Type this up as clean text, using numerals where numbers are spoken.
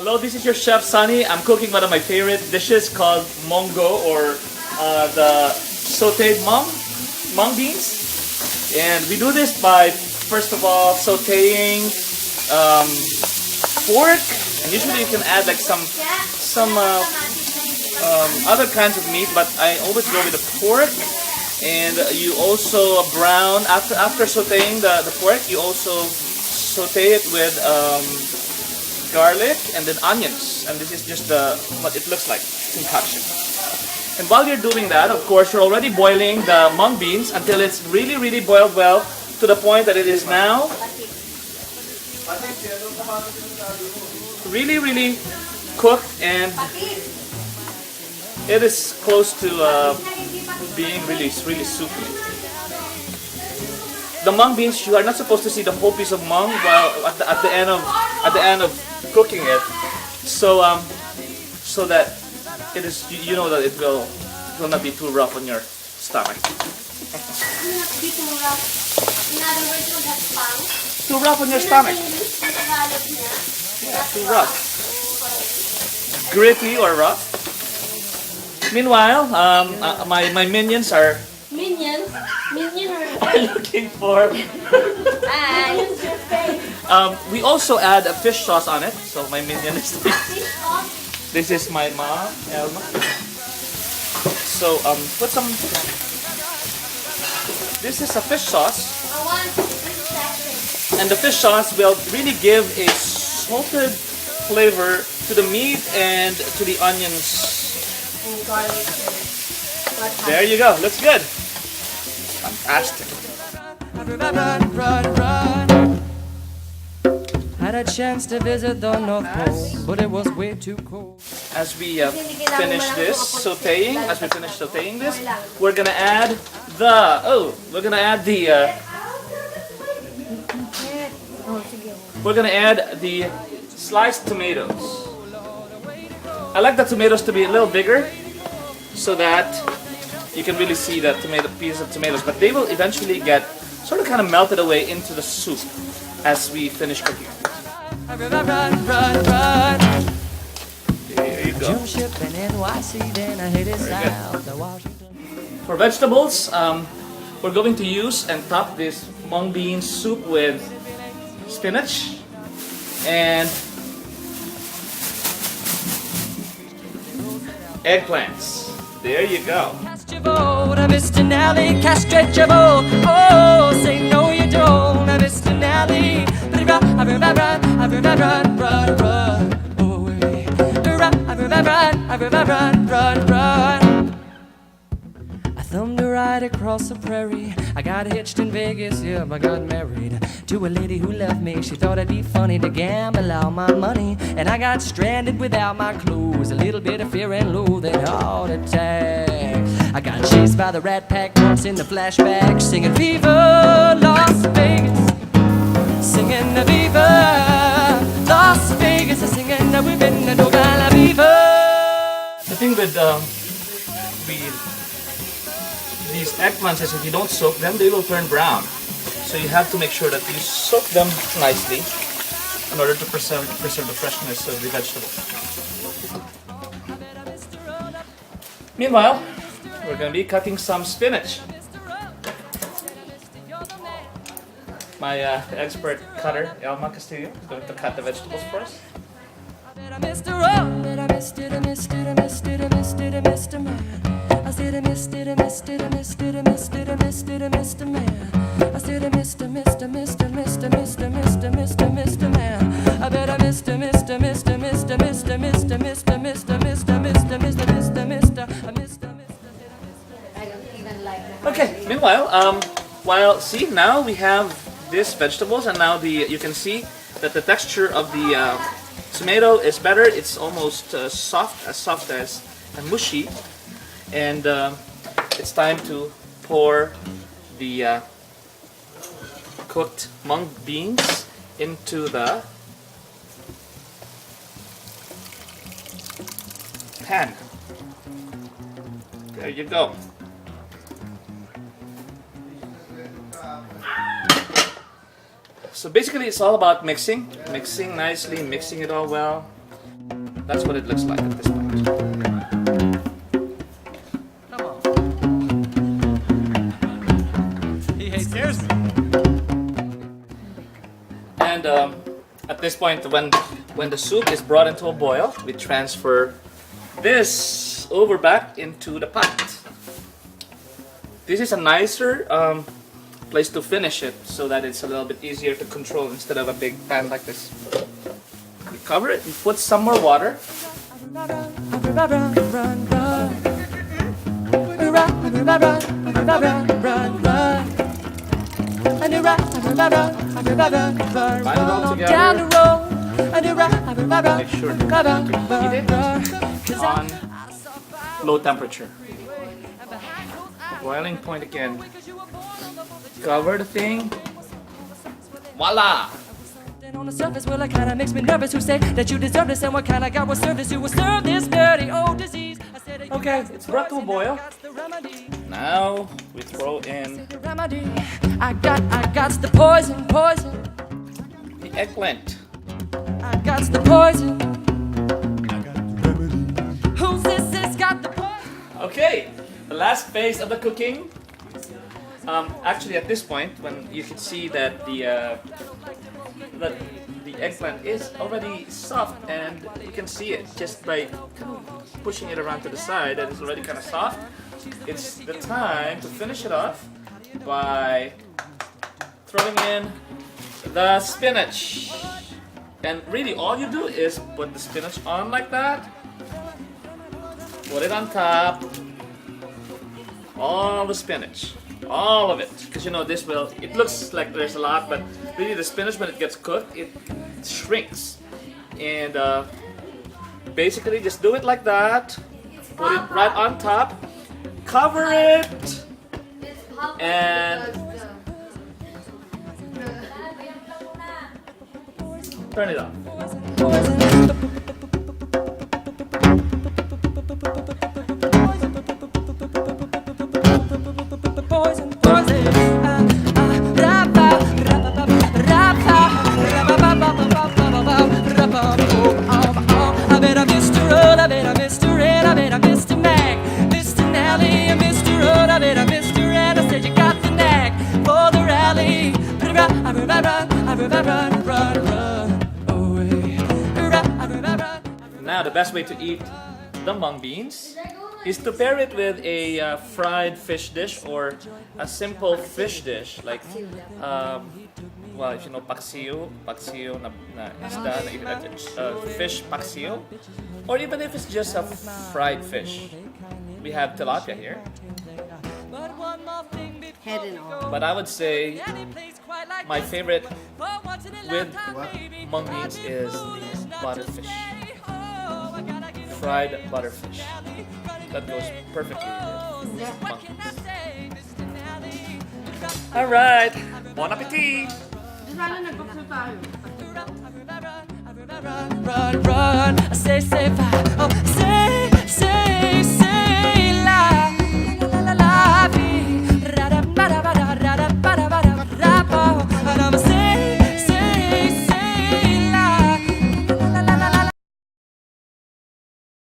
Hello, this is your chef Sunny. I'm cooking one of my favorite dishes called Munggo, or the sauteed mung beans. And we do this by, first of all, sauteing pork. And usually you can add like some other kinds of meat, but I always go with the pork. And you also brown, after sauteing the pork, you also saute it with garlic and then onions, and this is just what it looks like, concoction. And while you're doing that, of course, you're already boiling the mung beans until it's really boiled well, to the point that it is now really cooked, and it is close to being really soupy. The mung beans, you are not supposed to see the whole piece of mung while at the end of cooking it, so that it is, you know, that it will not be too rough on your stomach. Too rough. In other words, will have pang. Too rough on your stomach. Yeah, too rough. Gritty or rough. Meanwhile, my minions are Minions looking for. We also add a fish sauce on it, so my minion is. This is my mom, Elma. So put some. This is a fish sauce, and the fish sauce will really give a salted flavor to the meat and to the onions. and garlic. There you go. Looks good. Fantastic. Had a chance to visit the North Pole, but it was way too cold. As we finish this sauteing, this, we're gonna add the sliced tomatoes. I like the tomatoes to be a little bigger, so that you can really see the pieces of tomatoes, but they will eventually get sort of kind of melted away into the soup as we finish cooking. There you go. For vegetables, we're going to use and top this mung bean soup with spinach and eggplants. There you go. Cast your vote, Mr. Nally, castrate your vote. Oh, say no you don't, Mr. Nally. Run away. Run. I thumbed a ride across the prairie. I got hitched in Vegas, yeah, I got married to a lady who loved me. She thought it'd be funny to gamble all my money, and I got stranded without my clothes. A little bit of fear and loathing, heart attack. I got chased by the Rat Pack once in the flashback, singing Viva Las Vegas, singing the Viva Las Vegas, singing the women the Dogala Viva. The thing with these eggplants is if you don't soak them, they will turn brown. So you have to make sure that you soak them nicely in order to preserve the freshness of the vegetables. Meanwhile, we're going to be cutting some spinach. My expert cutter, Elma Castillo, is going to cut the vegetables for us. I missed it, I missed it, I missed it, I missed it, I missed it, I missed it, man. I said I missed it, I missed it, I missed it, I missed it, I missed it, I missed it, man. I said I missed it, missed it, missed it, missed it, missed it, missed it, missed it, missed it, man. I bet I missed it, missed it, missed it, missed it, missed it, missed it, missed it, missed it, missed it, missed it, missed it, missed it, missed it, I missed it, missed it. I don't even like that. Okay. Meanwhile, see, now we have these vegetables, and now you can see that the texture of the tomato is better. It's almost soft as and mushy, and it's time to pour the cooked mung beans into the pan. There you go. So basically it's all about mixing nicely, mixing it all well. That's what it looks like at this point. Come on. He scares me. And at this point, when the soup is brought into a boil, we transfer this over back into the pot. This is a nicer place to finish it so that it's a little bit easier to control instead of a big pan like this. We cover it and put some more water. Bind it all together. Make sure to heat it on low temperature. Boiling point again. Cover the thing. Voila! On the surface, well, it kinda makes me nervous. Who say that you deserve this, and what kind of God will serve this? You will serve this dirty old disease. Okay, it's brought to a boil. Now we throw in I got the poison. the eggplant. I got the poison. Who's this got the poison? Okay, the last phase of the cooking. Actually, at this point, when you can see that the eggplant is already soft, and you can see it just by pushing it around to the side, that it's already kind of soft. It's the time to finish it off by throwing in the spinach. And really, all you do is put the spinach on like that, put it on top, all the spinach. All of it, because you know this will, it looks like there's a lot, but really the spinach, when it gets cooked, it shrinks. And basically just do it like that, put it right on top, cover it, and turn it off. Now the best way to eat the mung beans is to pair it with a fried fish dish or a simple fish dish like well, if you know paksiw na isda, fish paksiw, or even if it's just a fried fish. We have tilapia here. Head and all. But I would say my favorite with mung beans is the butterfish. Fried butterfish. That goes perfectly with mung beans. Alright, bon appetit! Sana nag-cook na tayo. Run, stay safe, oh, stay